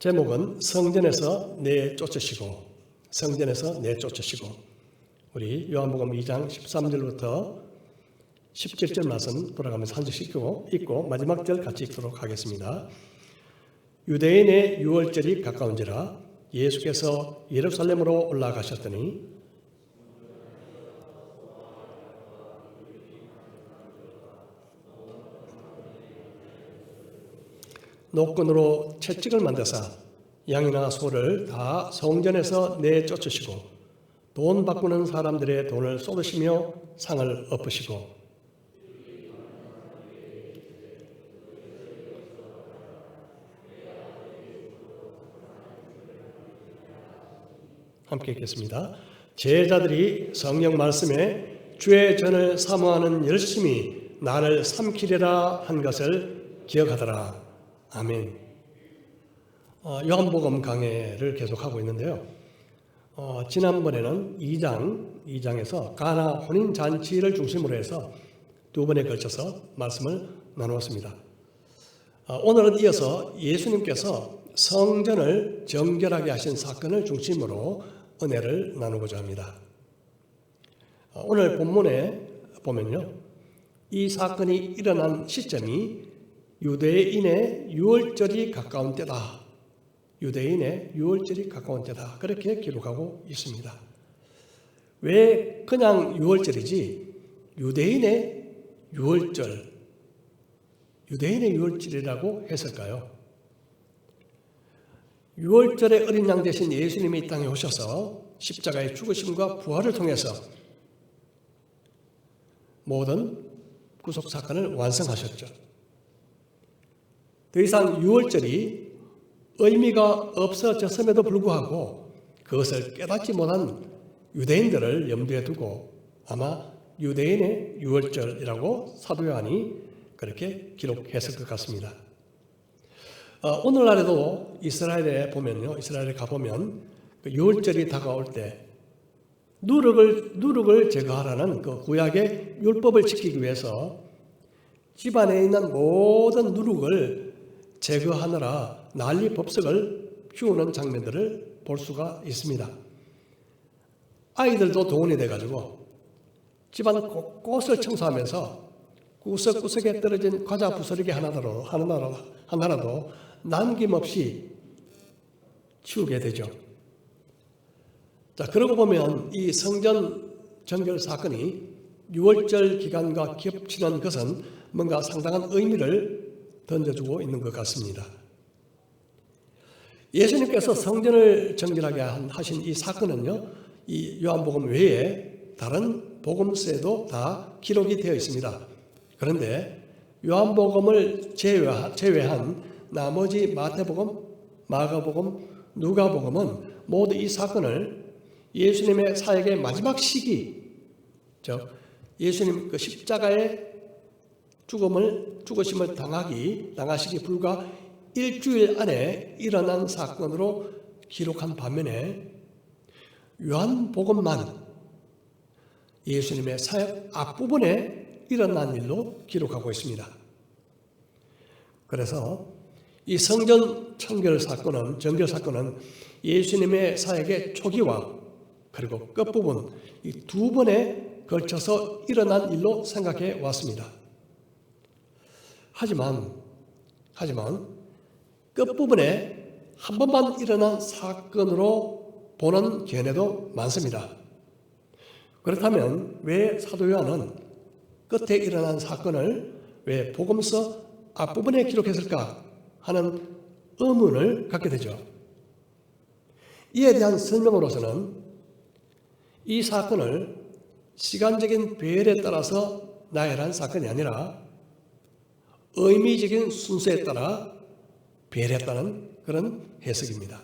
제목은 성전에서 내쫓으시고, 성전에서 내쫓으시고. 우리 요한복음 2장 13절부터 17절 말씀 돌아가면서 한 절씩 읽고 마지막 절 같이 읽도록 하겠습니다. 유대인의 유월절이 가까운지라 예수께서 예루살렘으로 올라가셨더니 노끈으로 채찍을 만드사 양이나 소를 다 성전에서 내쫓으시고 돈 바꾸는 사람들의 돈을 쏟으시며 상을 엎으시고 함께 읽겠습니다. 제자들이 성령 말씀에 주의 전을 사모하는 열심히 나를 삼키리라 한 것을 기억하더라. 아멘. 요한복음 강해를 계속하고 있는데요. 지난번에는 2장에서 가나 혼인잔치를 중심으로 해서 두 번에 걸쳐서 말씀을 나누었습니다. 오늘은 이어서 예수님께서 성전을 정결하게 하신 사건을 중심으로 은혜를 나누고자 합니다. 오늘 본문에 보면요, 이 사건이 일어난 시점이 유대인의 유월절이 가까운 때다. 유대인의 유월절이 가까운 때다. 그렇게 기록하고 있습니다. 왜 그냥 유월절이지 유대인의 유월절이라고 했을까요? 유월절의 어린 양 대신 예수님이 이 땅에 오셔서 십자가의 죽으심과 부활을 통해서 모든 구속 사건을 완성하셨죠. 더 이상 유월절이 의미가 없어졌음에도 불구하고 그것을 깨닫지 못한 유대인들을 염두에 두고 아마 유대인의 유월절이라고 사도 요한이 그렇게 기록했을 것 같습니다. 오늘날에도 이스라엘에 가보면 그 유월절이 다가올 때 누룩을 제거하라는 그 구약의 율법을 지키기 위해서 집안에 있는 모든 누룩을 제거하느라 난리법석을 피우는 장면들을 볼 수가 있습니다. 아이들도 동원이 돼가지고 집안 곳곳을 청소하면서 구석구석에 떨어진 과자 부스러기 하나라도 남김없이 치우게 되죠. 자, 그러고 보면 이 성전 정결 사건이 유월절 기간과 겹치는 것은 뭔가 상당한 의미를 던져주고 있는 것 같습니다. 예수님께서 성전을 정결하게 하신 이 사건은요, 이 요한복음 외에 다른 복음서에도 다 기록이 되어 있습니다. 그런데 요한복음을 제외한 나머지 마태복음, 마가복음, 누가복음은 모두 이 사건을 예수님의 사역의 마지막 시기, 즉 예수님 그 십자가의 죽으심을 당하시기 불과 일주일 안에 일어난 사건으로 기록한 반면에 요한복음만 예수님의 사역 앞부분에 일어난 일로 기록하고 있습니다. 그래서 이 성전 정결 사건은 예수님의 사역의 초기와 그리고 끝부분 이 두 번에 걸쳐서 일어난 일로 생각해 왔습니다. 하지만 끝부분에 한 번만 일어난 사건으로 보는 견해도 많습니다. 그렇다면 왜 사도 요한은 끝에 일어난 사건을 왜 복음서 앞부분에 기록했을까 하는 의문을 갖게 되죠. 이에 대한 설명으로서는 이 사건을 시간적인 배열에 따라서 나열한 사건이 아니라 의미적인 순서에 따라 배열했다는 그런 해석입니다.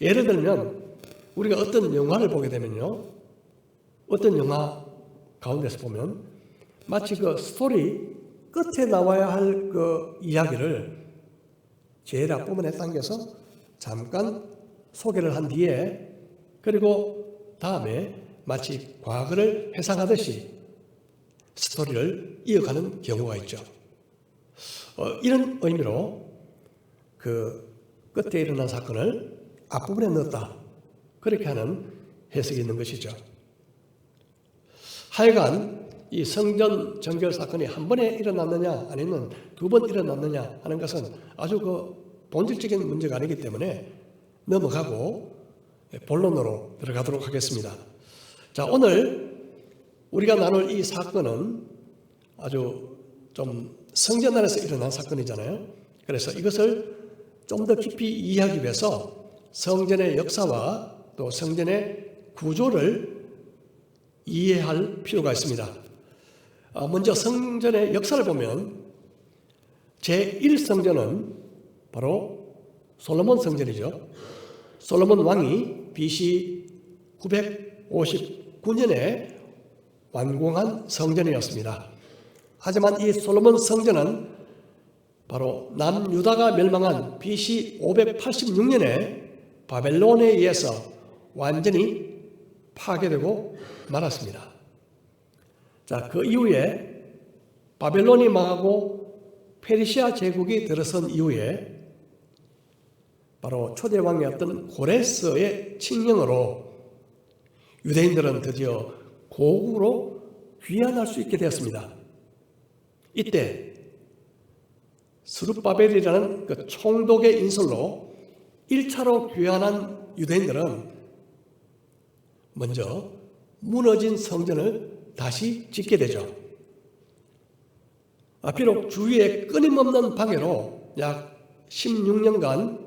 예를 들면 우리가 어떤 영화를 보게 되면요, 어떤 영화 가운데서 보면 마치 그 스토리 끝에 나와야 할 그 이야기를 제일 앞부분에 당겨서 잠깐 소개를 한 뒤에 그리고 다음에 마치 과거를 회상하듯이 스토리를 이어가는 경우가 있죠. 이런 의미로 그 끝에 일어난 사건을 앞부분에 넣었다. 그렇게 하는 해석이 있는 것이죠. 하여간 이 성전 정결 사건이 한 번에 일어났느냐 아니면 두 번 일어났느냐 하는 것은 아주 본질적인 문제가 아니기 때문에 넘어가고 본론으로 들어가도록 하겠습니다. 자, 오늘 우리가 나눌 이 사건은 아주 좀 성전 안에서 일어난 사건이잖아요. 그래서 이것을 좀 더 깊이 이해하기 위해서 성전의 역사와 또 성전의 구조를 이해할 필요가 있습니다. 먼저 성전의 역사를 보면 제1성전은 바로 솔로몬 성전이죠. 솔로몬 왕이 BC 959년에 완공한 성전이었습니다. 하지만 이 솔로몬 성전은 바로 남유다가 멸망한 BC 586년에 바벨론에 의해서 완전히 파괴되고 말았습니다. 자, 그 이후에 바벨론이 망하고 페르시아 제국이 들어선 이후에 바로 초대 왕이었던 고레스의 칙령으로 유대인들은 드디어 고국으로 귀환할 수 있게 되었습니다. 이때 스룹바벨이라는 그 총독의 인솔로 1차로 귀환한 유대인들은 먼저 무너진 성전을 다시 짓게 되죠. 비록 주위의 끊임없는 방해로 약 16년간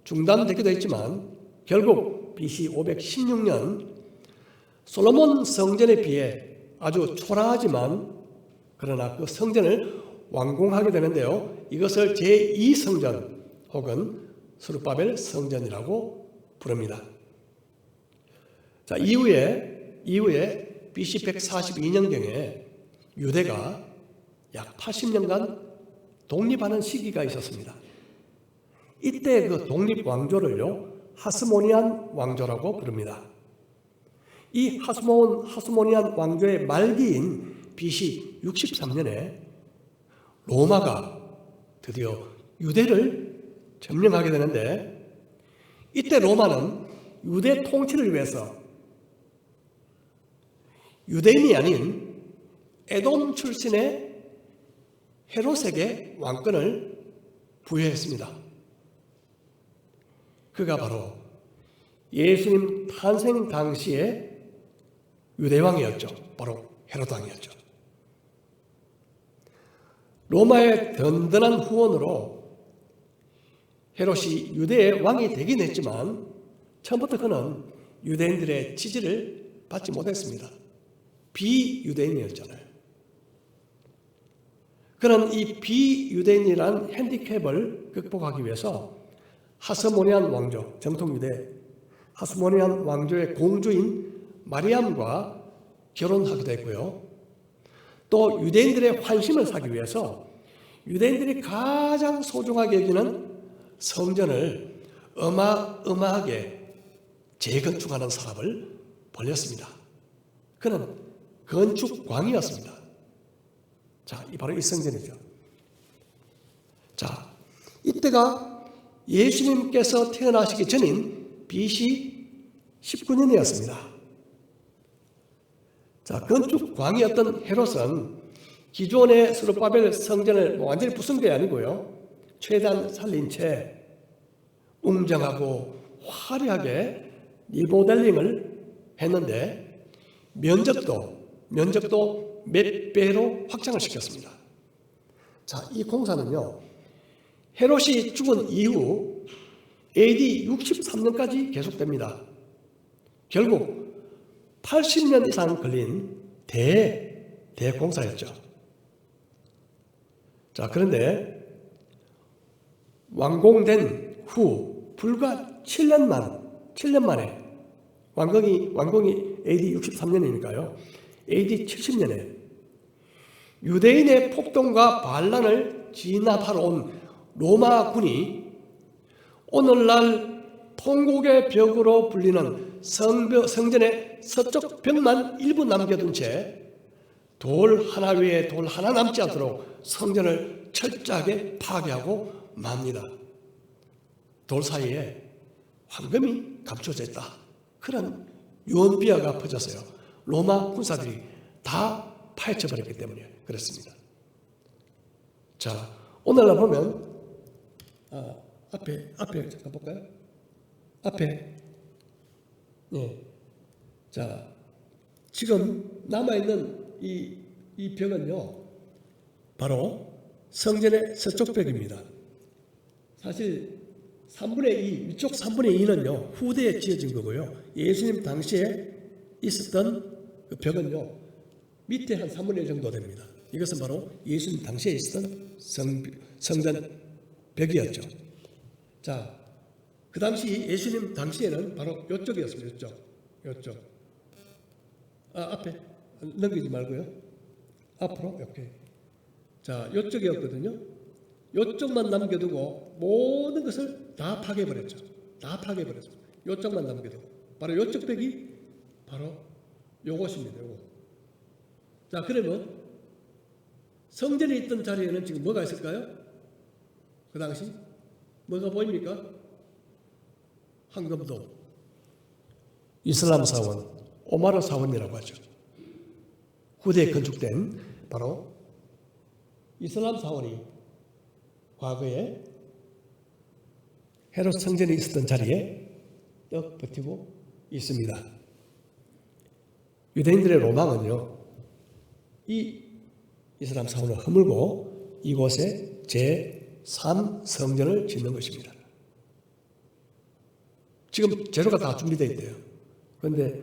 중단되기도 했지만 결국 BC 516년 솔로몬 성전에 비해 아주 초라하지만 그러나 그 성전을 완공하게 되는데요. 이것을 제2성전 혹은 스룹바벨 성전이라고 부릅니다. 자, 이후에 BC 142년경에 유대가 약 80년간 독립하는 시기가 있었습니다. 이때 그 독립 왕조를요, 하스모니안 왕조라고 부릅니다. 이 하스모니안 왕조의 말기인 BC 63년에 로마가 드디어 유대를 점령하게 되는데 이때 로마는 유대 통치를 위해서 유대인이 아닌 에돔 출신의 헤롯에게 왕권을 부여했습니다. 그가 바로 예수님 탄생 당시의 유대왕이었죠. 바로 헤롯 왕이었죠. 로마의 든든한 후원으로 헤롯이 유대의 왕이 되긴 했지만 처음부터 그는 유대인들의 지지를 받지 못했습니다. 비유대인이었잖아요. 그는 이 비유대인이란 핸디캡을 극복하기 위해서 하스모니안 왕조, 정통 유대 하스모니안 왕조의 공주인 마리암과 결혼하기도 했고요. 또 유대인들의 환심을 사기 위해서 유대인들이 가장 소중하게 여기는 성전을 어마어마하게 재건축하는 사람을 벌렸습니다. 그는 건축광이었습니다. 자, 바로 이 성전이죠. 자, 이때가 예수님께서 태어나시기 전인 BC 19년이었습니다. 자, 건축광이었던 헤롯은 기존의 스룹바벨 성전을 완전히 부순 게 아니고요, 최대한 살린 채 웅장하고 화려하게 리모델링을 했는데 면적도 몇 배로 확장을 시켰습니다. 자, 이 공사는요, 헤롯이 죽은 이후 AD 63년까지 계속됩니다. 결국 80년 이상 걸린 대공사였죠. 자, 그런데 완공된 후 불과 7년 만에 완공이 AD 63년이니까요. AD 70년에 유대인의 폭동과 반란을 진압하러 온 로마군이 오늘날 통곡의 벽으로 불리는 성전의 서쪽 벽만 일부 남겨둔 채 돌 하나 위에 돌 하나 남지 않도록 성전을 철저하게 파괴하고 맙니다. 돌 사이에 황금이 감춰져 있다. 그런 유언비어가 퍼졌어요. 로마 군사들이 다 파헤쳐버렸기 때문에 그렇습니다. 자, 오늘날 보면 앞에 잠깐 볼까요? 앞에 자, 지금 남아있는 이 벽은요, 바로 성전의 서쪽 벽입니다. 사실 3분의 2, 위쪽 3분의 2는요, 후대에 지어진 거고요. 예수님 당시에 있었던 그 벽은요, 밑에 한 3분의 1 정도 됩니다. 이것은 바로 예수님 당시에 있었던 성전 벽이었죠. 자, 그 당시 예수님 당시에는 바로 이쪽이었습니다. 이쪽. 앞에 넘기지 말고요. 앞으로 이렇게. 자, 이쪽이었거든요. 이쪽만 남겨두고 모든 것을 다 파괴해버렸죠. 다 파괴해버렸습니다. 이쪽만 남겨두고. 바로 이쪽 벽이 바로 요것입니다. 요거. 자, 그러면 성전에 있던 자리에는 지금 뭐가 있을까요? 그 당시 뭐가 보입니까? 황금도, 이슬람 사원, 오마르 사원이라고 하죠. 후대에 건축된 바로 이슬람 사원이 과거에 헤롯 성전에 있었던 자리에 떡 버티고 있습니다. 유대인들의 로망은요, 이 이슬람 사원을 허물고 이곳에 제3성전을 짓는 것입니다. 지금 재료가 다 준비되어 있대요. 그런데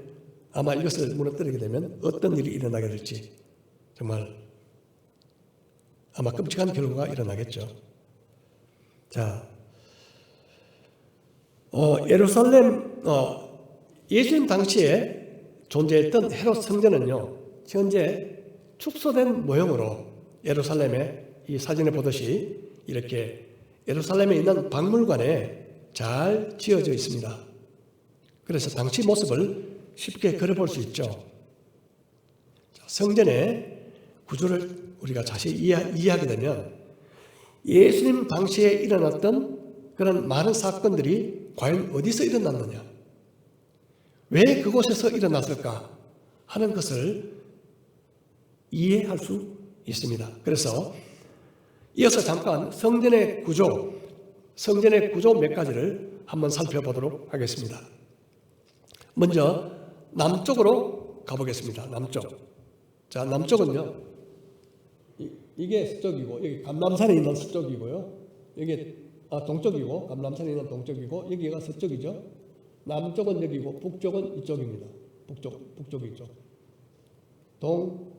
아마 이것을 무너뜨리게 되면 어떤 일이 일어나게 될지 정말 아마 끔찍한 결과가 일어나겠죠. 자, 예루살렘 예수님 당시에 존재했던 헤롯 성전은요, 현재 축소된 모형으로 예루살렘에 이 사진에 보듯이 이렇게 예루살렘에 있는 박물관에 잘 지어져 있습니다. 그래서 당시 모습을 쉽게 그려볼 수 있죠. 성전의 구조를 우리가 자세히 이해하게 되면 예수님 당시에 일어났던 그런 많은 사건들이 과연 어디서 일어났느냐, 왜 그곳에서 일어났을까 하는 것을 이해할 수 있습니다. 그래서 이어서 잠깐 성전의 구조 몇 가지를 한번 살펴보도록 하겠습니다. 먼저 남쪽으로 가보겠습니다. 남쪽. 자, 남쪽은요, 이게 서쪽이고, 여기 감람산에 있는 서쪽이고요. 여기 동쪽이고, 감람산에 있는 동쪽이고, 여기가 서쪽이죠. 남쪽은 여기고, 북쪽은 이쪽입니다. 북쪽 이쪽. 동,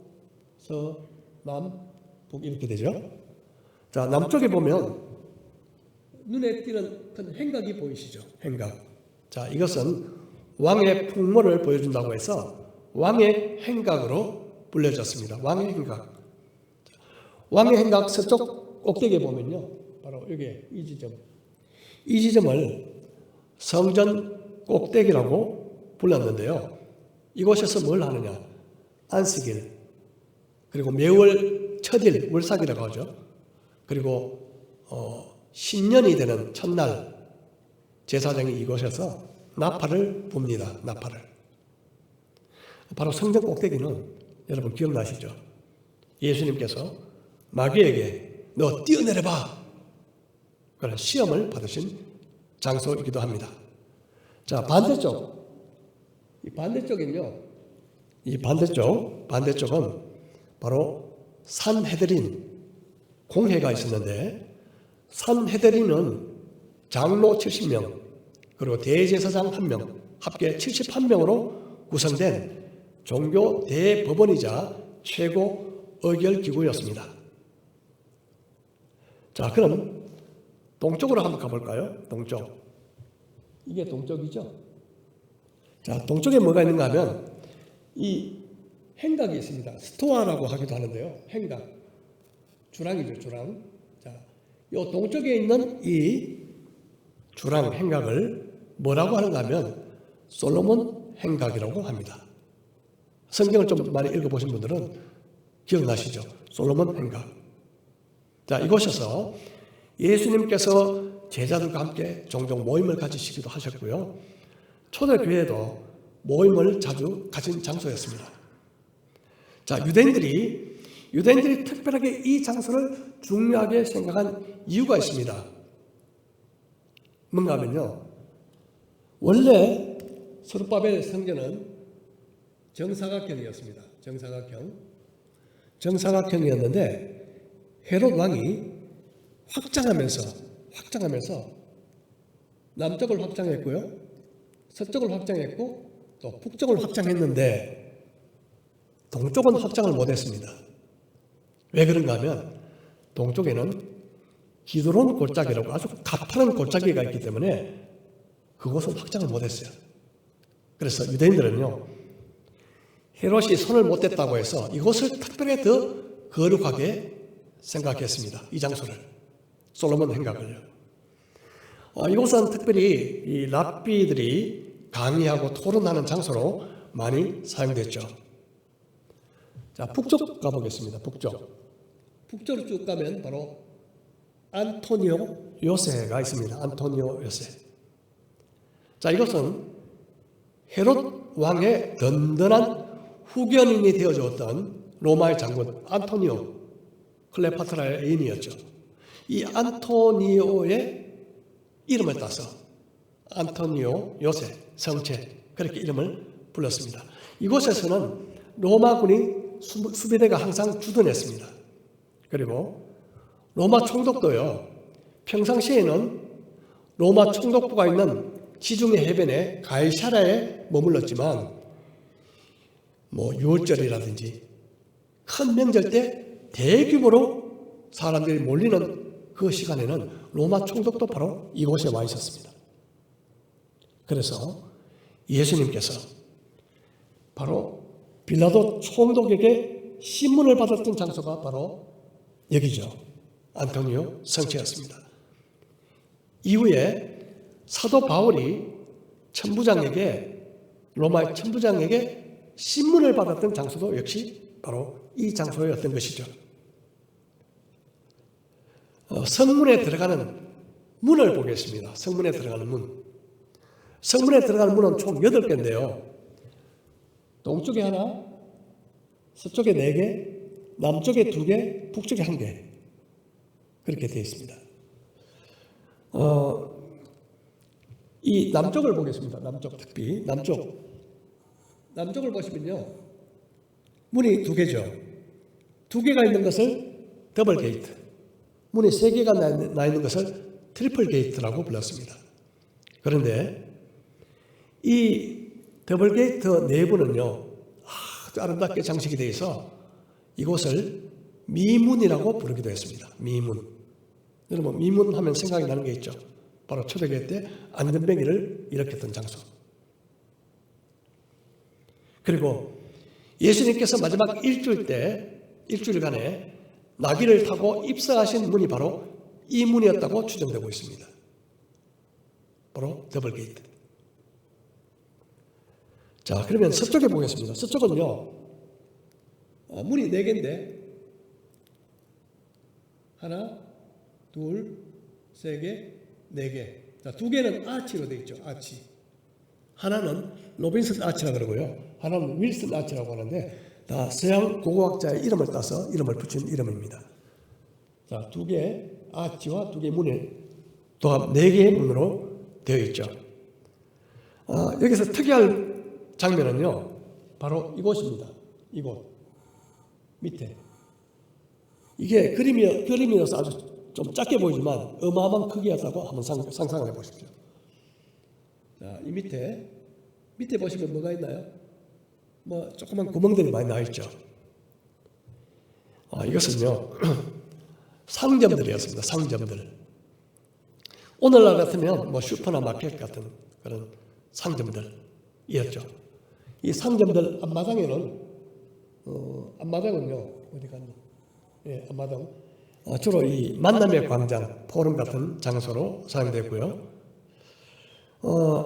서, 남, 북 이렇게 되죠. 자, 남쪽에 보면 눈에 띄는 큰 행각이 보이시죠? 행각. 자, 이것은 왕의 풍모를 보여준다고 해서 왕의 행각으로 불려졌습니다. 왕의 행각. 왕의 행각 서쪽 꼭대기에 보면요, 바로 여기 이 지점을 성전 꼭대기라고 불렀는데요. 이곳에서 뭘 하느냐? 안식일, 그리고 매월 첫일, 월삭이라고 하죠. 그리고 신년이 되는 첫날 제사장이 이곳에서 나팔을 붑니다. 나팔을. 바로 성전 꼭대기는 여러분 기억나시죠? 예수님께서 마귀에게 너 뛰어내려봐, 그런 시험을 받으신 장소이기도 합니다. 자, 이 반대쪽은 바로 산헤드린 공회가 있었는데, 산헤드린은 장로 70명 그리고 대제사장 1명 합계 71명으로 구성된 종교 대법원이자 최고 의결기구였습니다. 자, 그럼 동쪽으로 한번 가볼까요? 동쪽. 이게 동쪽이죠. 자, 동쪽에 뭐가 있는가 하면 이 행각이 있습니다. 스토아라고 하기도 하는데요. 행각. 주랑이죠, 주랑. 자, 이 동쪽에 있는 이 주랑 행각을 뭐라고 하는가 하면 솔로몬 행각이라고 합니다. 성경을 좀 많이 읽어보신 분들은 기억나시죠? 솔로몬 행각. 자, 이곳에서 예수님께서 제자들과 함께 종종 모임을 가지시기도 하셨고요. 초대교회도 모임을 자주 가진 장소였습니다. 자, 유대인들이 특별하게 이 장소를 중요하게 생각한 이유가 있습니다. 뭔가 하면요, 원래 스룹바벨 성전은 정사각형이었습니다. 정사각형이었는데 헤롯 왕이 확장하면서 남쪽을 확장했고요, 서쪽을 확장했고 또 북쪽을 확장했는데 동쪽은 확장을 못했습니다. 왜 그런가 하면 동쪽에는 기드론 골짜기라고 아주 가파른 골짜기가 있기 때문에 그곳은 확장을 못했어요. 그래서 유대인들은요, 헤롯이 손을 못 댔다고 해서 이곳을 특별히 더 거룩하게 생각했습니다. 이 장소를, 솔로몬 행각을요. 이곳은 특별히 이 랍비들이 강의하고 토론하는 장소로 많이 사용됐죠. 자, 북쪽 가보겠습니다. 북쪽으로 쭉 가면 바로 안토니오 요새가 있습니다. 안토니오 요새. 자, 이것은 헤롯 왕의 든든한 후견인이 되어주었던 로마의 장군 안토니오 클레파트라의 애인이었죠. 이 안토니오의 이름을 따서 안토니오 요새 성체, 그렇게 이름을 불렀습니다. 이곳에서는 로마군이 수비대가 항상 주둔했습니다. 그리고 로마 총독도요, 평상시에는 로마 총독부가 있는 지중해 해변의 가이사라에 머물렀지만 유월절이라든지 큰 명절 때 대규모로 사람들이 몰리는 그 시간에는 로마 총독도 바로 이곳에 와 있었습니다. 그래서 예수님께서 바로 빌라도 총독에게 신문을 받았던 장소가 바로 여기죠. 안토니오 성체였습니다. 이후에 사도 바울이 로마의 천부장에게 신문을 받았던 장소도 역시 바로 이 장소였던 것이죠. 성문에 들어가는 문을 보겠습니다. 성문에 들어가는 문은 총 8개인데요. 동쪽에 하나, 서쪽에 4개, 남쪽에 2개, 북쪽에 1개, 그렇게 되어 있습니다. 이 남쪽을 보겠습니다. 남쪽 특비, 남쪽을 보시면요, 문이 2개죠. 2개가 있는 것을 더블 게이트, 문이 3개가 나 있는 것을 트리플 게이트라고 불렀습니다. 그런데 이 더블 게이트 내부는요, 아주 아름답게 장식이 되어 있어 이곳을 미문이라고 부르기도 했습니다. 미문. 여러분, 미문 하면 생각이 나는 게 있죠. 바로 초대교회 때 안전뱅이를 일으켰던 장소. 그리고 예수님께서 마지막 일주일간에 나귀를 타고 입성하신 문이 바로 이 문이었다고 추정되고 있습니다. 바로 더블 게이트. 자, 그러면 서쪽에 보겠습니다. 서쪽은요, 문이 4개인데 하나, 둘, 3개, 4개. 자, 2개는 아치로 되어 있죠. 아치. 하나는 로빈슨 아치라고 그러고요, 하나는 윌슨 아치라고 하는데 다 서양 고고학자의 이름을 따서 이름을 붙인 이름입니다. 자, 2개 아치와 2개 문에 도합 4개의 문으로 되어 있죠. 여기서 특이할 장면은요, 바로 이곳입니다. 이곳 밑에. 이게 그림이어서 아주 좀 작게 보이지만 어마어마한 크기였다고 한번 상상을 해보십시오. 자, 이 밑에 보시면 뭐가 있나요? 조그만 구멍들이 많이 나 있죠. 이것은요, 상점들이었습니다. 상점들. 오늘날 같으면 슈퍼나 마켓 같은 그런 상점들이었죠. 이 상점들 앞마당에는 앞마당은요, 어디 갔나? 예, 앞마당. 주로 이 만남의 광장, 포럼 같은 장소로 사용되고요.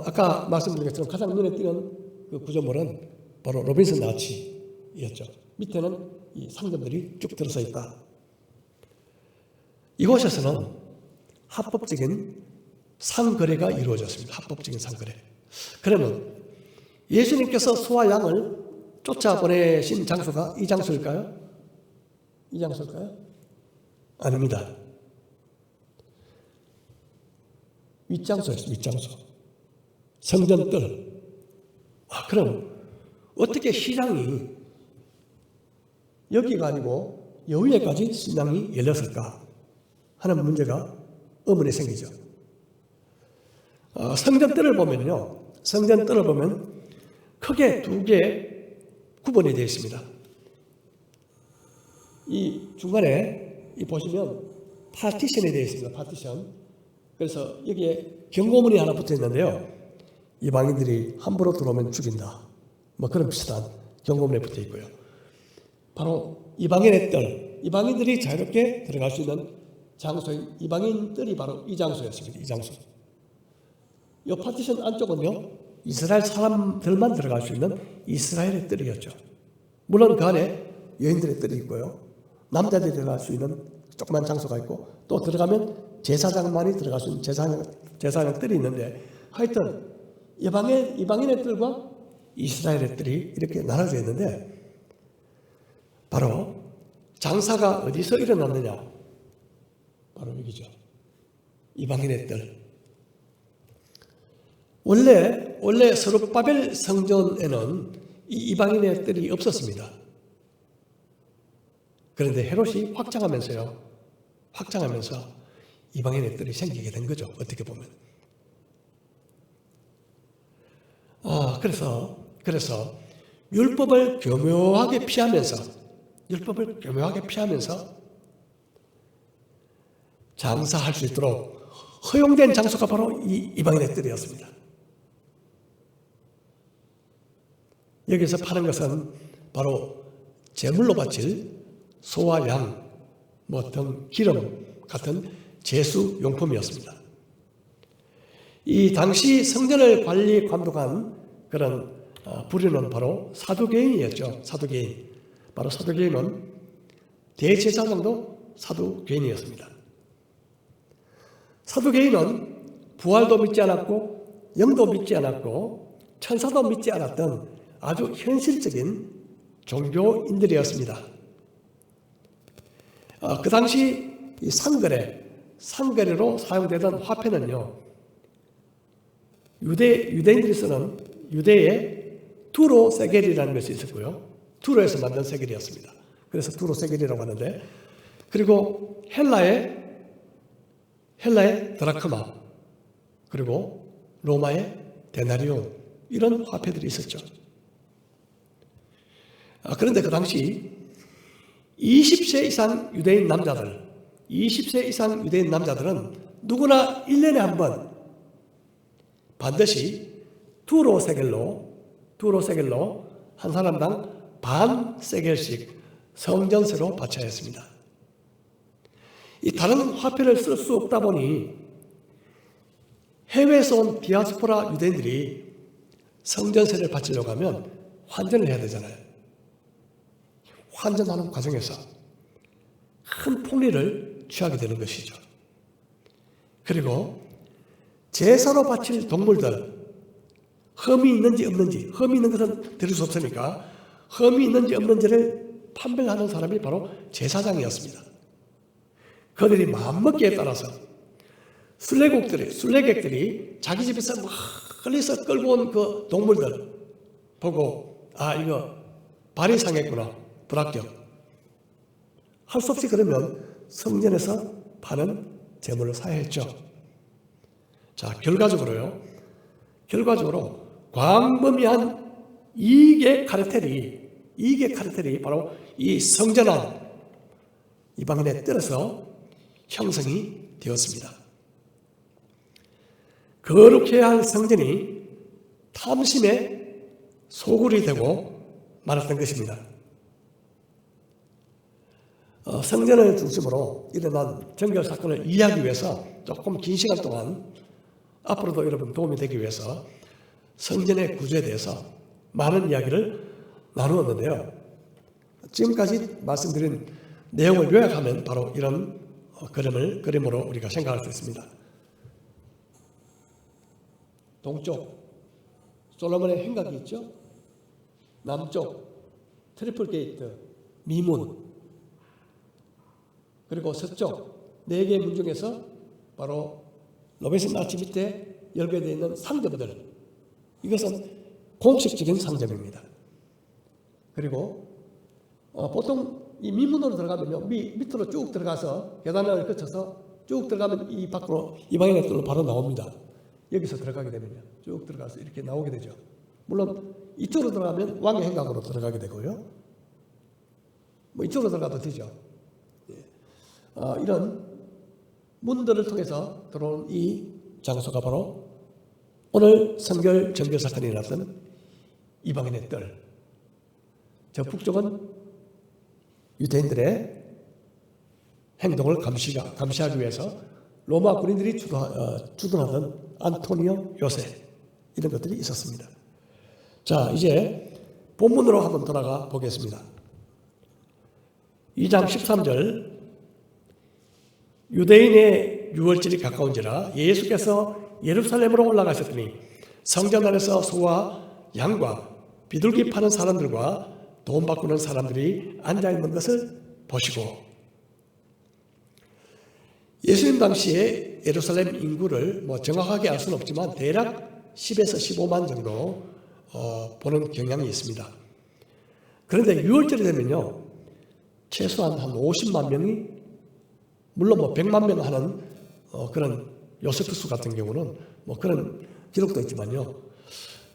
아까 말씀드린 것처럼 가장 눈에 띄는 그 구조물은 바로 로빈슨 아치였죠. 밑에는 이 상점들이 쭉 들어서 있다. 이곳에서는 합법적인 상거래가 이루어졌습니다. 합법적인 상거래. 그러면 예수님께서 소와 양을 쫓아보내신 장소가 이 장소일까요? 이 장소일까요? 아닙니다. 윗장소였어요. 윗장소. 성전뜰. 그럼 어떻게 시장이 여기가 아니고 여기에까지 시장이 열렸을까 하는 문제가 의문이 생기죠. 성전뜰을 보면요. 성전뜰을 보면 크게 두 개 구분이 되어 있습니다. 이 중간에 보시면 파티션이 되어 있습니다. 파티션. 그래서 여기에 경고문이 하나 붙어 있는데요. 이방인들이 함부로 들어오면 죽인다. 뭐 그런 비슷한 경고문에 붙어 있고요. 바로 이방인의 뜰, 이방인들이 자유롭게 들어갈 수 있는 장소인 이방인 뜰이 바로 이 장소였습니다. 이 장소. 이 파티션 안쪽은요, 이스라엘 사람들만 들어갈 수 있는 이스라엘의 뜰이었죠. 물론 그 안에 여인들의 뜰이 있고요. 남자들이 들어갈 수 있는 조그만 장소가 있고, 또 들어가면 제사장만이 들어갈 수 있는 제사장 뜰이 있는데, 하여튼 이방인의 뜰과 이스라엘의 뜰이 이렇게 나눠져 있는데, 바로 장사가 어디서 일어났느냐? 바로 여기죠. 이방인의 뜰. 원래 스룹바벨 성전에는 이 이방인의 뜰이 없었습니다. 그런데 헤롯이 확장하면서 이방인의 뜰이 생기게 된 거죠. 어떻게 보면. 그래서 율법을 교묘하게 피하면서 장사할 수 있도록 허용된 장소가 바로 이 이방인의 뜰이었습니다. 여기서 파는 것은 바로 제물로 바칠 소와 양, 등 기름 같은 제수 용품이었습니다. 이 당시 성전을 감독한 그런 부류는 바로 사두개인이었죠. 사두개인. 바로 사두개인은 대제사장도 사두개인이었습니다. 사두개인은 부활도 믿지 않았고 영도 믿지 않았고 천사도 믿지 않았던 아주 현실적인 종교인들이었습니다. 그 당시 이 상거래로 사용되던 화폐는요, 유대인들이 쓰는 유대의 두로 세겔이라는 것이 있었고요. 두로에서 만든 세겔이었습니다. 그래서 두로 세겔이라고 하는데, 그리고 헬라의 드라크마, 그리고 로마의 데나리온, 이런 화폐들이 있었죠. 그런데 그 당시 20세 이상 유대인 남자들은 누구나 1년에 한 번 반드시 두로 세겔로 한 사람당 반 세겔씩 성전세로 바쳐야 했습니다. 이 다른 화폐를 쓸 수 없다 보니 해외에서 온 디아스포라 유대인들이 성전세를 바치려고 하면 환전을 해야 되잖아요. 환전하는 과정에서 큰 폭리를 취하게 되는 것이죠. 그리고 제사로 바칠 동물들, 흠이 있는지 없는지, 흠이 있는 것은 드릴 수 없으니까 흠이 있는지 없는지를 판별하는 사람이 바로 제사장이었습니다. 그들이 마음먹기에 따라서 순례객들이 자기 집에서 멀리서 끌고 온 그 동물들 보고, 이거 발이 상했구나, 불합격. 할 수 없이 그러면 성전에서 파는 제물을 사야 했죠. 자, 결과적으로 광범위한 이익의 카르텔이 바로 이 성전안 이방인의 뜰에서 형성이 되었습니다. 거룩해야 할 성전이 탐심의 소굴이 되고 말았던 것입니다. 성전을 중심으로 일어난 정결 사건을 이해하기 위해서 조금 긴 시간 동안 앞으로도 여러분 도움이 되기 위해서 성전의 구조에 대해서 많은 이야기를 나누었는데요. 지금까지 말씀드린 내용을 요약하면 바로 이런 그림으로 우리가 생각할 수 있습니다. 동쪽 솔로몬의 행각이 있죠. 남쪽 트리플 게이트 미문, 그리고 서쪽 4개의 문 중에서 바로 로베슨 아치 밑에 열개되어 있는 상점들, 이것은 공식적인 상점입니다. 그리고 보통 이 미문으로 들어가면요, 밑으로 쭉 들어가서 계단을 거쳐서 쭉 들어가면 이 밖으로 이 방향의 길로 바로 나옵니다. 여기서 들어가게 되면요, 쭉 들어가서 이렇게 나오게 되죠. 물론 이쪽으로 들어가면 왕의 행각으로 들어가게 되고요. 뭐 이쪽으로 들어가도 되죠. 이런 문들을 통해서 들어온 이 장소가 바로 오늘 성결 정결 사건이 일어났던 이방인의 뜰. 저 북쪽은 유대인들의 행동을 감시하기 위해서 로마 군인들이 주둔하던 안토니오 요새, 이런 것들이 있었습니다. 자, 이제 본문으로 한번 돌아가 보겠습니다. 2장 13절, 유대인의 유월절이 가까운지라 예수께서 예루살렘으로 올라가셨더니 성전 안에서 소와 양과 비둘기 파는 사람들과 돈 바꾸는 사람들이 앉아있는 것을 보시고, 예수님 당시에 예루살렘 인구를 정확하게 알 수는 없지만 대략 10에서 15만 정도 보는 경향이 있습니다. 그런데 6월절이 되면요, 최소한 한 50만 명이, 물론 100만 명 하는 그런 요세프수 같은 경우는 그런 기록도 있지만요,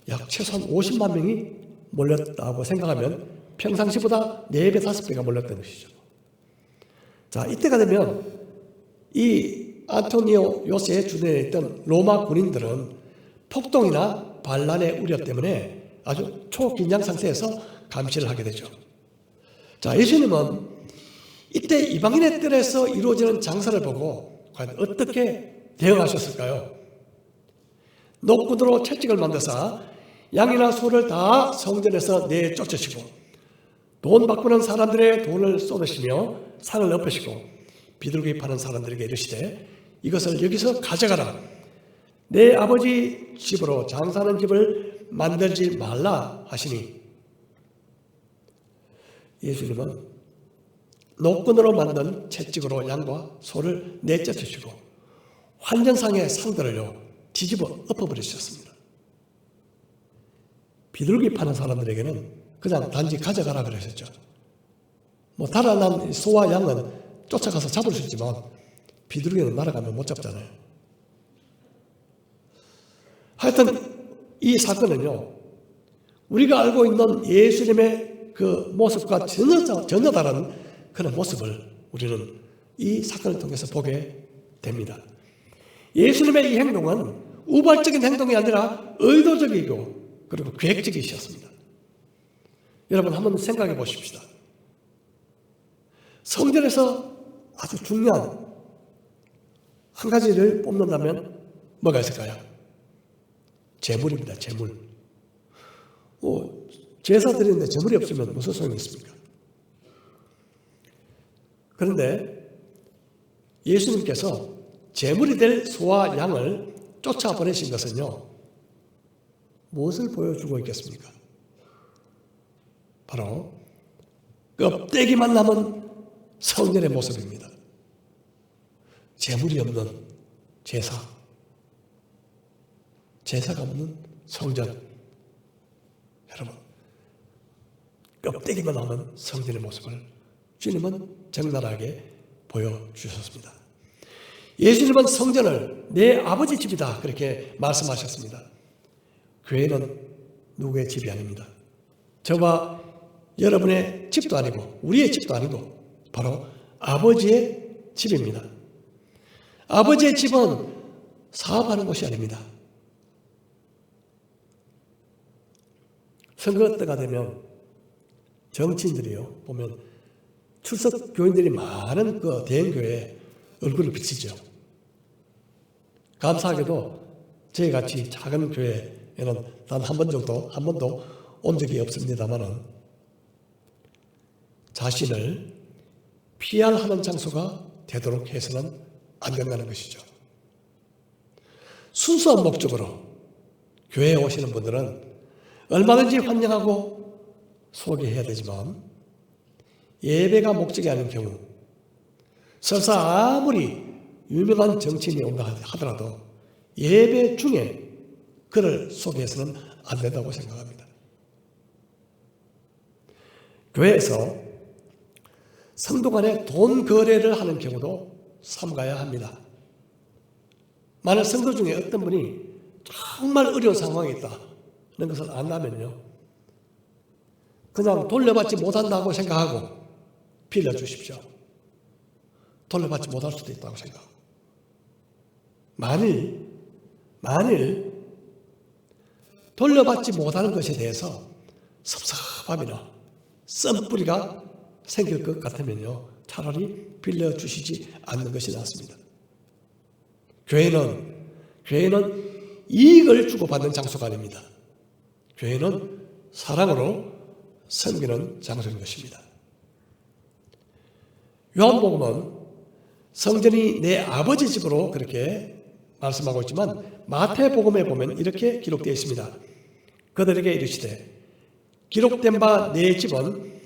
약 최소한 50만 명이 몰렸다고 생각하면 평상시보다 4배, 5배가 몰렸다는 것이죠. 자, 이때가 되면 이 안토니오 요새에 주둔해 있던 로마 군인들은 폭동이나 반란의 우려 때문에 아주 초긴장 상태에서 감시를 하게 되죠. 자, 예수님은 이때 이방인의 뜰에서 이루어지는 장사를 보고 과연 어떻게 대응하셨을까요? 노끈으로 채찍을 만드사 양이나 소를 다 성전에서 내쫓으시고 돈 바꾸는 사람들의 돈을 쏟으시며 산을 엎으시고 비둘기 파는 사람들에게 이르시되 이것을 여기서 가져가라. 내 아버지 집으로 장사하는 집을 만들지 말라 하시니, 예수님은 노끈으로 만든 채찍으로 양과 소를 내쫓으시고 환전상의 상들을요 뒤집어 엎어버리셨습니다. 비둘기 파는 사람들에게는 그냥 단지 가져가라 그러셨죠. 달아난 소와 양은 쫓아가서 잡을 수 있지만 비둘기는 날아가면 못 잡잖아요. 하여튼 이 사건은요, 우리가 알고 있는 예수님의 그 모습과 전혀 다른 그런 모습을 우리는 이 사건을 통해서 보게 됩니다. 예수님의 이 행동은 우발적인 행동이 아니라 의도적이고 그리고 계획적이셨습니다. 여러분 한번 생각해 보십시다. 성전에서 아주 중요한 한 가지를 뽑는다면 뭐가 있을까요? 재물입니다. 재물. 제사 드리는데 재물이 없으면 무슨 소용이 있습니까? 그런데 예수님께서 재물이 될 소와 양을 쫓아보내신 것은요, 무엇을 보여주고 있겠습니까? 바로 껍데기만 남은 성전의 모습입니다. 재물이 없는 제사가 없는 성전. 여러분, 껍데기만 남은 성전의 모습을 주님은 적나라하게 보여주셨습니다. 예수님은 성전을 내 아버지 집이다 그렇게 말씀하셨습니다. 교회는 누구의 집이 아닙니다. 저와 여러분의 집도 아니고 우리의 집도 아니고 바로 아버지의 집입니다. 아버지의 집은 사업하는 곳이 아닙니다. 선거 때가 되면 정치인들이요 보면 출석 교인들이 많은 그 대형교회에 얼굴을 비치죠. 감사하게도 저희같이 작은 교회에는 단 한 번도 온 적이 없습니다만은 자신을 PR하는 장소가 되도록 해서는 안 된다는 것이죠. 순수한 목적으로 교회에 오시는 분들은 얼마든지 환영하고 소개해야 되지만 예배가 목적이 아닌 경우 설사 아무리 유명한 정치인이 온다 하더라도 예배 중에 그를 소개해서는 안 된다고 생각합니다. 교회에서 성도 간에 돈 거래를 하는 경우도 삼가야 합니다. 만약 성도 중에 어떤 분이 정말 어려운 상황에 있다는 것을 안다면요, 그냥 돌려받지 못한다고 생각하고 빌려주십시오. 돌려받지 못할 수도 있다고 생각하고. 만일 돌려받지 못하는 것에 대해서 섭섭함이나 썸뿌리가 생길 것 같으면요, 차라리 빌려주시지 않는 것이 낫습니다. 교회는 이익을 주고받는 장소가 아닙니다. 교회는 사랑으로 섬기는 장소인 것입니다. 요한복음은 성전이 내 아버지 집으로 그렇게 말씀하고 있지만 마태복음에 보면 이렇게 기록되어 있습니다. 그들에게 이르시되 기록된 바 내 집은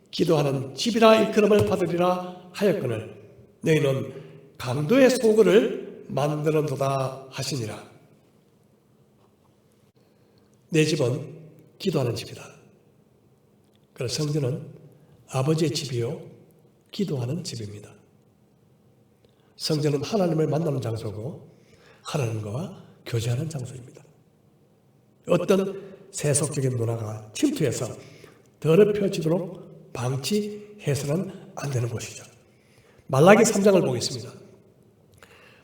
기도하는 집이라 일컬음을 받으리라 하였거늘 너희는 강도의 소굴을 만드는도다 하시니라. 내 집은 기도하는 집이다. 그래서 성전은 아버지의 집이요 기도하는 집입니다. 성전은 하나님을 만나는 장소고 하나님과 교제하는 장소입니다. 어떤 세속적인 문화가 침투해서 더럽혀지도록 방치해서는 안 되는 곳이죠. 말라기 3장을 보겠습니다.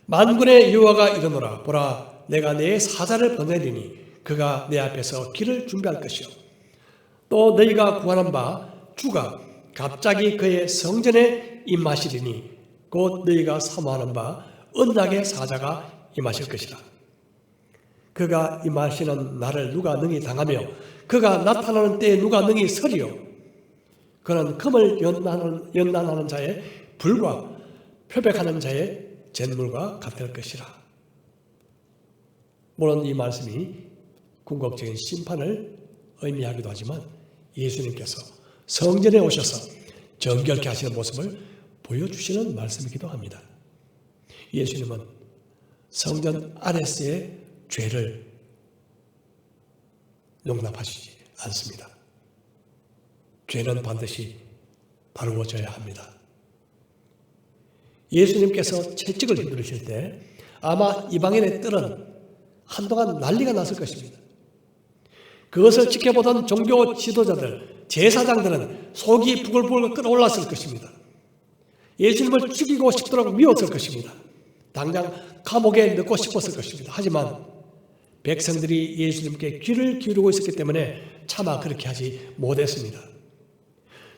만군의 여호와가 이르노라 보라 내가 내 사자를 보내리니 그가 내 앞에서 길을 준비할 것이요 또 너희가 구하는 바 주가 갑자기 그의 성전에 임하시리니 곧 너희가 사모하는 바 언약의 사자가 임하실 것이라. 그가 임하시는 날을 누가 능히 당하며 그가 나타나는 때에 누가 능히 서리요. 그는 금을 연단하는 자의 불과 표백하는 자의 잿물과 같을 것이라. 물론 이 말씀이 궁극적인 심판을 의미하기도 하지만 예수님께서 성전에 오셔서 정결케 하시는 모습을 보여주시는 말씀이기도 합니다. 예수님은 성전 안에서의 죄를 용납하시지 않습니다. 죄는 반드시 다루어져야 합니다. 예수님께서 채찍을 휘두르실 때 아마 이방인의 뜰은 한동안 난리가 났을 것입니다. 그것을 지켜보던 종교 지도자들, 제사장들은 속이 부글부글 끓어올랐을 것입니다. 예수님을 죽이고 싶도록 미웠을 것입니다. 당장 감옥에 넣고 싶었을 것입니다. 하지만 백성들이 예수님께 귀를 기울이고 있었기 때문에 차마 그렇게 하지 못했습니다.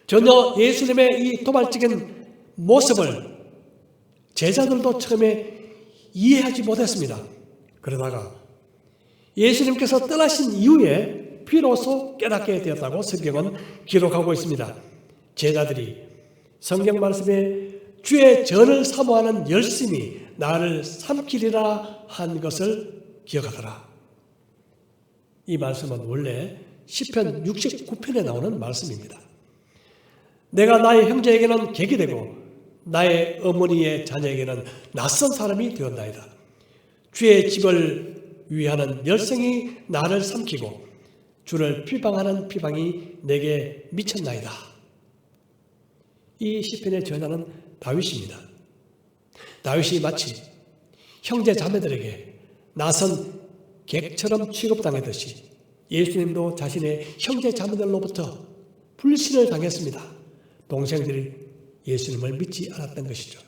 전혀 예수님의 이 도발적인 모습을 제자들도 처음에 이해하지 못했습니다. 그러다가 예수님께서 떠나신 이후에 비로소 깨닫게 되었다고 성경은 기록하고 있습니다. 제자들이 성경 말씀에 주의 전을 사모하는 열심이 나를 삼키리라 한 것을 기억하더라. 이 말씀은 원래 시편 69편에 나오는 말씀입니다. 내가 나의 형제에게는 객이 되고 나의 어머니의 자녀에게는 낯선 사람이 되었나이다. 주의 집을 위하는 열성이 나를 삼키고 주를 비방하는 비방이 내게 미쳤나이다. 이 시편의 저자는 다윗입니다. 다윗이 마치 형제 자매들에게 낯선 객처럼 취급당했듯이 예수님도 자신의 형제 자매들로부터 불신을 당했습니다. 동생들이 예수님을 믿지 않았던 것이죠.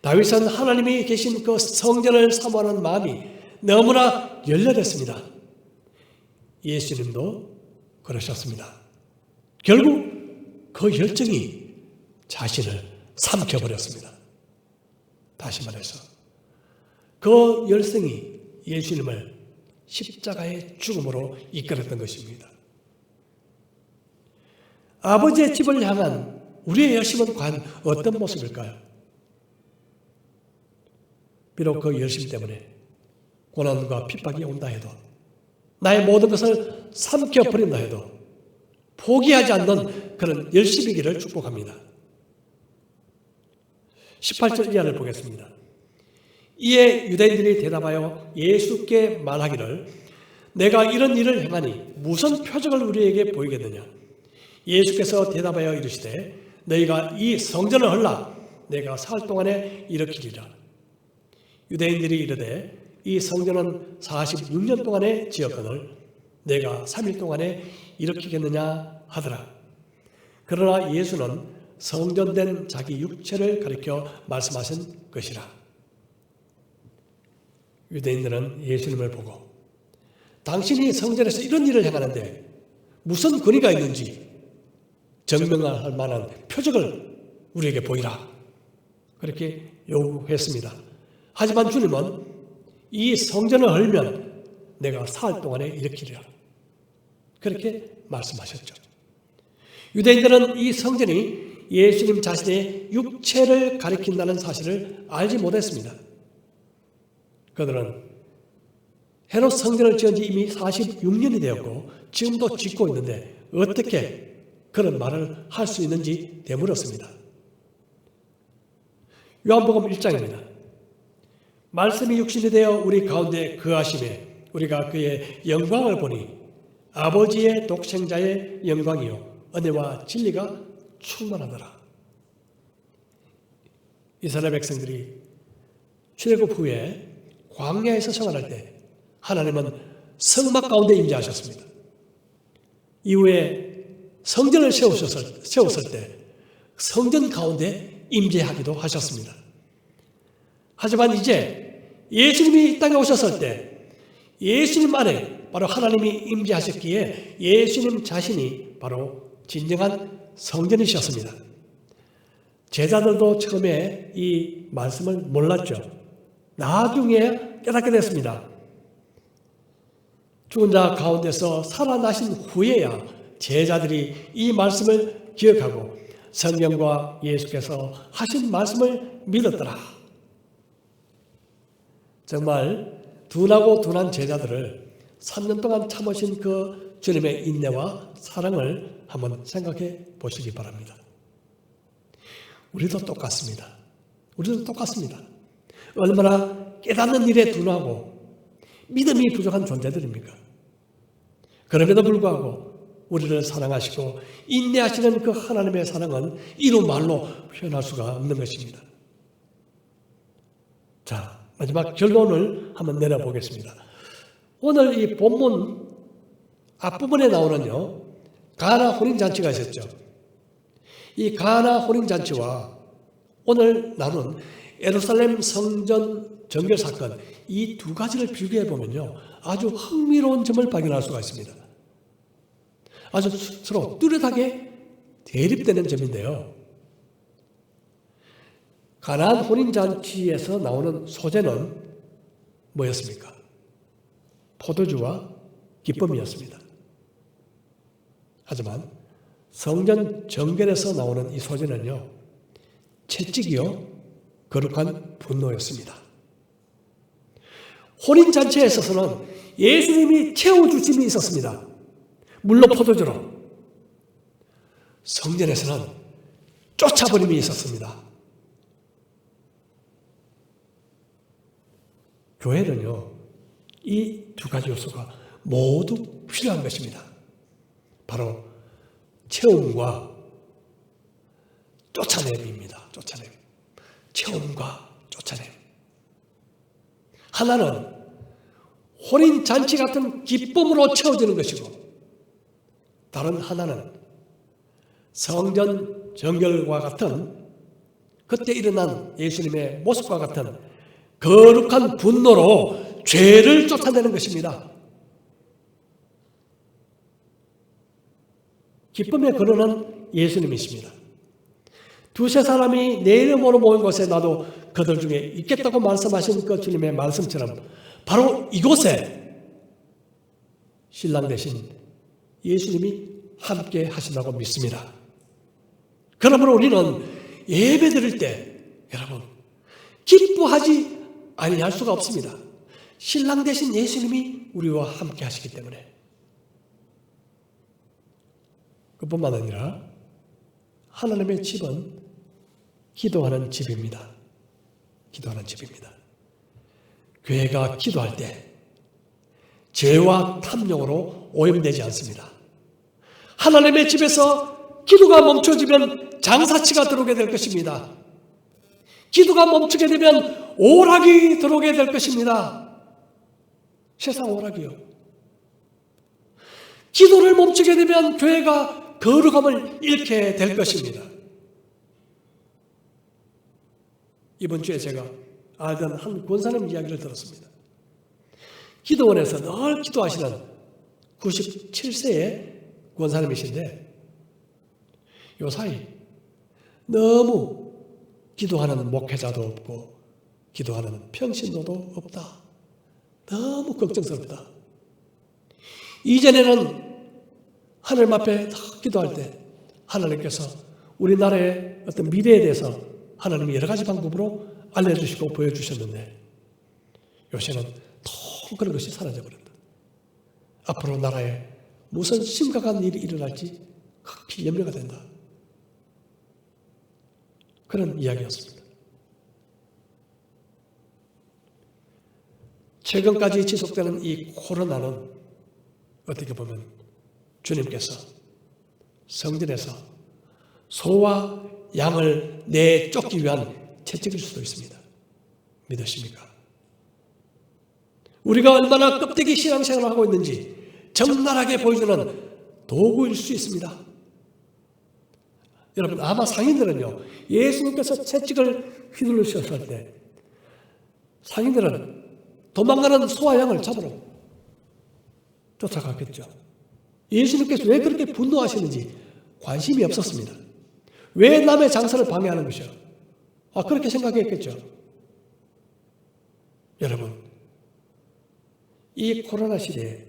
다윗은 하나님이 계신 그 성전을 사모하는 마음이 너무나 열렬했습니다. 예수님도 그러셨습니다. 결국 그 열정이 자신을 삼켜버렸습니다. 다시 말해서 그 열성이 예수님을 십자가의 죽음으로 이끌었던 것입니다. 아버지의 집을 향한 우리의 열심은 과연 어떤 모습일까요? 비록 그 열심 때문에 고난과 핍박이 온다 해도 나의 모든 것을 삼켜버린다 해도 포기하지 않는 그런 열심이기를 축복합니다. 18절 이하를 보겠습니다. 이에 유대인들이 대답하여 예수께 말하기를 내가 이런 일을 행하니 무슨 표적을 우리에게 보이겠느냐. 예수께서 대답하여 이르시되 너희가 이 성전을 헐라 내가 사흘 동안에 일으키리라. 유대인들이 이르되 이 성전은 46년 동안에 지었거늘 내가 3일 동안에 일으키겠느냐 하더라. 그러나 예수는 성전된 자기 육체를 가리켜 말씀하신 것이라. 유대인들은 예수님을 보고 당신이 성전에서 이런 일을 행하는데 무슨 권위가 있는지 증명할 만한 표적을 우리에게 보이라. 그렇게 요구했습니다. 하지만 주님은 이 성전을 헐면 내가 사흘 동안에 일으키리라. 그렇게 말씀하셨죠. 유대인들은 이 성전이 예수님 자신의 육체를 가리킨다는 사실을 알지 못했습니다. 그들은 헤롯 성전을 지은 지 이미 46년이 되었고 지금도 짓고 있는데 어떻게 그런 말을 할 수 있는지 되물었습니다. 요한복음 1장입니다. 말씀이 육신이 되어 우리 가운데 거하심에 우리가 그의 영광을 보니 아버지의 독생자의 영광이요 은혜와 진리가 충만하더라. 이스라엘 백성들이 출애굽 후에 광야에서 생활할 때 하나님은 성막 가운데 임재하셨습니다. 이후에 성전을 세웠을 때 성전 가운데 임재하기도 하셨습니다. 하지만 이제 예수님이 이 땅에 오셨을 때 예수님 안에 바로 하나님이 임재하셨기에 예수님 자신이 바로 진정한 성전이셨습니다. 제자들도 처음에 이 말씀을 몰랐죠. 나중에 깨닫게 됐습니다. 죽은 자 가운데서 살아나신 후에야 제자들이 이 말씀을 기억하고 성령과 예수께서 하신 말씀을 믿었더라. 정말 둔하고 둔한 제자들을 3년 동안 참으신 그 주님의 인내와 사랑을 한번 생각해 보시기 바랍니다. 우리도 똑같습니다. 얼마나 깨닫는 일에 둔하고 믿음이 부족한 존재들입니까? 그럼에도 불구하고 우리를 사랑하시고 인내하시는 그 하나님의 사랑은 이루 말로 표현할 수가 없는 것입니다. 자, 마지막 결론을 한번 내려보겠습니다. 오늘 이 본문 앞부분에 나오는요, 가나 혼인잔치가 있었죠. 이 가나 혼인잔치와 오늘 나눈 예루살렘 성전 정결 사건, 이 두 가지를 비교해 보면요, 아주 흥미로운 점을 발견할 수가 있습니다. 아주 서로 뚜렷하게 대립되는 점인데요. 가나안 혼인잔치에서 나오는 소재는 뭐였습니까? 포도주와 기쁨이었습니다. 하지만 성전 정결에서 나오는 이 소재는요, 채찍이요 거룩한 분노였습니다. 혼인잔치에 있어서는 예수님이 채워주심이 있었습니다. 물로 포도주로. 성전에서는 쫓아버림이 있었습니다. 교회는요, 이 두 가지 요소가 모두 필요한 것입니다. 바로 채움과 쫓아내림입니다. 채움과 쫓아내림. 하나는 혼인잔치 같은 기쁨으로 채워지는 것이고, 다른 하나는 성전 정결과 같은 그때 일어난 예수님의 모습과 같은 거룩한 분노로 죄를 쫓아내는 것입니다. 기쁨의 근원은 예수님이십니다. 두세 사람이 내 이름으로 모인 곳에 나도 그들 중에 있겠다고 말씀하신 그 주님의 말씀처럼 바로 이곳에 신랑 되신 예수님이 함께 하신다고 믿습니다. 그러므로 우리는 예배 드릴 때 여러분 기뻐하지 아니할 수가 없습니다. 신랑 되신 예수님이 우리와 함께 하시기 때문에. 그뿐만 아니라 하나님의 집은 기도하는 집입니다. 기도하는 집입니다. 교회가 기도할 때 죄와 탐욕으로 오염되지 않습니다. 하나님의 집에서 기도가 멈춰지면 장사치가 들어오게 될 것입니다. 기도가 멈추게 되면 오락이 들어오게 될 것입니다. 세상 오락이요. 기도를 멈추게 되면 교회가 거룩함을 잃게 될 것입니다. 이번 주에 제가 알던 한 권사님 이야기를 들었습니다. 기도원에서 늘 기도하시는 97세의 권사님이신데 요사이 너무 기도하는 목회자도 없고 기도하는 평신도도 없다. 너무 걱정스럽다. 이전에는 하나님 앞에 기도할 때 하나님께서 우리나라의 어떤 미래에 대해서 하나님이 여러 가지 방법으로 알려주시고 보여주셨는데 요새는 통 그런 것이 사라져버렸다. 앞으로 나라에 무슨 심각한 일이 일어날지 극히 염려가 된다. 그런 이야기였습니다. 최근까지 지속되는 이 코로나는 어떻게 보면 주님께서 성전에서 소와 양을 내쫓기 위한 채찍일 수도 있습니다. 믿으십니까? 우리가 얼마나 껍데기 신앙생활을 하고 있는지 적나라하게 보여주는 도구일 수 있습니다. 여러분 아마 상인들은요 예수님께서 채찍을 휘두르셨을 때 상인들은 도망가는 소와 양을 잡으러 쫓아갔겠죠. 예수님께서 왜 그렇게 분노하시는지 관심이 없었습니다. 왜 남의 장사를 방해하는 것이요? 그렇게 생각했겠죠. 여러분 이 코로나 시대에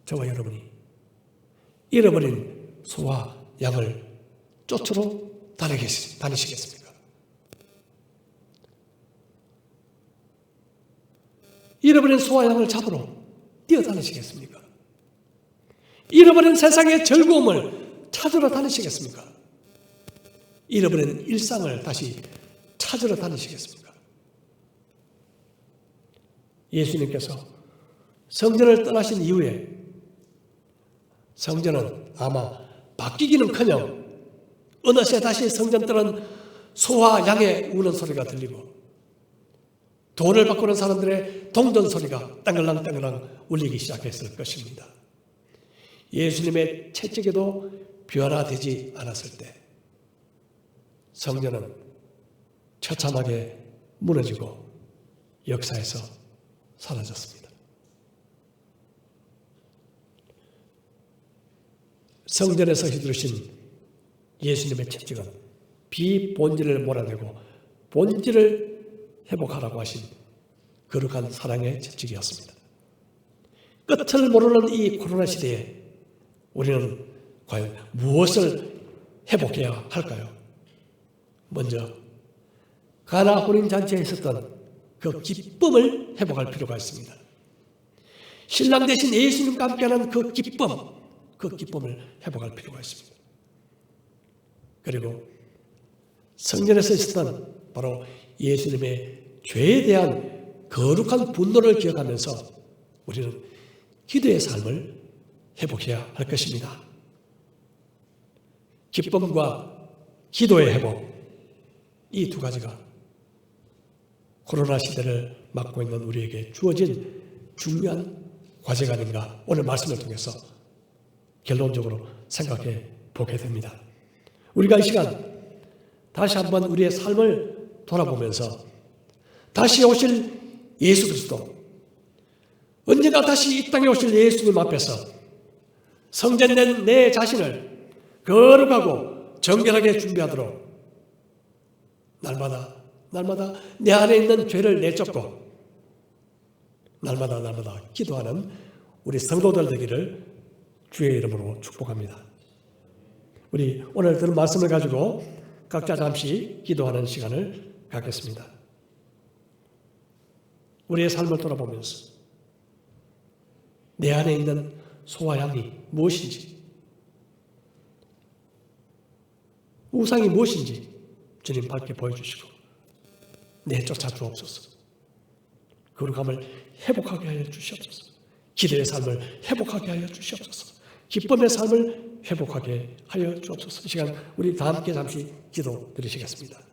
저와 여러분이 잃어버린 소와 양을 쫓으러 다니시겠습니까? 잃어버린 소와 양을 잡으러 뛰어다니시겠습니까? 잃어버린 세상의 즐거움을 찾으러 다니시겠습니까? 잃어버린 일상을 다시 찾으러 다니시겠습니까? 예수님께서 성전을 떠나신 이후에 성전은 아마 바뀌기는커녕 어느새 다시 성전 떠난 소와 양의 우는 소리가 들리고 돈을 바꾸는 사람들의 동전 소리가 땅글랑땅글랑 울리기 시작했을 것입니다. 예수님의 채찍에도 변화되지 않았을 때 성전은 처참하게 무너지고 역사에서 사라졌습니다. 성전에서 휘두르신 예수님의 채찍은 비본질을 몰아내고 본질을 회복하라고 하신 거룩한 사랑의 채찍이었습니다. 끝을 모르는 이 코로나 시대에 우리는 과연 무엇을 회복해야 할까요? 먼저 가나 혼인잔치에 있었던 그 기쁨을 회복할 필요가 있습니다. 신랑 대신 예수님과 함께하는 그 기쁨을 회복할 필요가 있습니다. 그리고 성전에서 있었던 바로 예수님의 죄에 대한 거룩한 분노를 기억하면서 우리는 기도의 삶을 회복해야 할 것입니다. 기쁨과 기도의 회복, 이 두 가지가 코로나 시대를 맞고 있는 우리에게 주어진 중요한 과제가 아닌가 오늘 말씀을 통해서 결론적으로 생각해 보게 됩니다. 우리가 이 시간 다시 한번 우리의 삶을 돌아보면서 다시 오실 예수 그리스도, 언젠가 다시 이 땅에 오실 예수님 앞에서 성전된 내 자신을 거룩하고 정결하게 준비하도록 날마다 내 안에 있는 죄를 내쫓고 날마다 기도하는 우리 성도들 되기를 주의 이름으로 축복합니다. 우리 오늘 들은 말씀을 가지고 각자 잠시 기도하는 시간을 갖겠습니다. 우리의 삶을 돌아보면서 내 안에 있는 소와 양이 무엇인지, 우상이 무엇인지 주님 밝게 보여주시고 내쫓아 주옵소서. 거룩함을 회복하게 하여 주시옵소서. 기도의 삶을 회복하게 하여 주시옵소서. 기쁨의 삶을 회복하게 하여 주옵소서. 이 시간 우리 다 함께 잠시 기도 드리시겠습니다.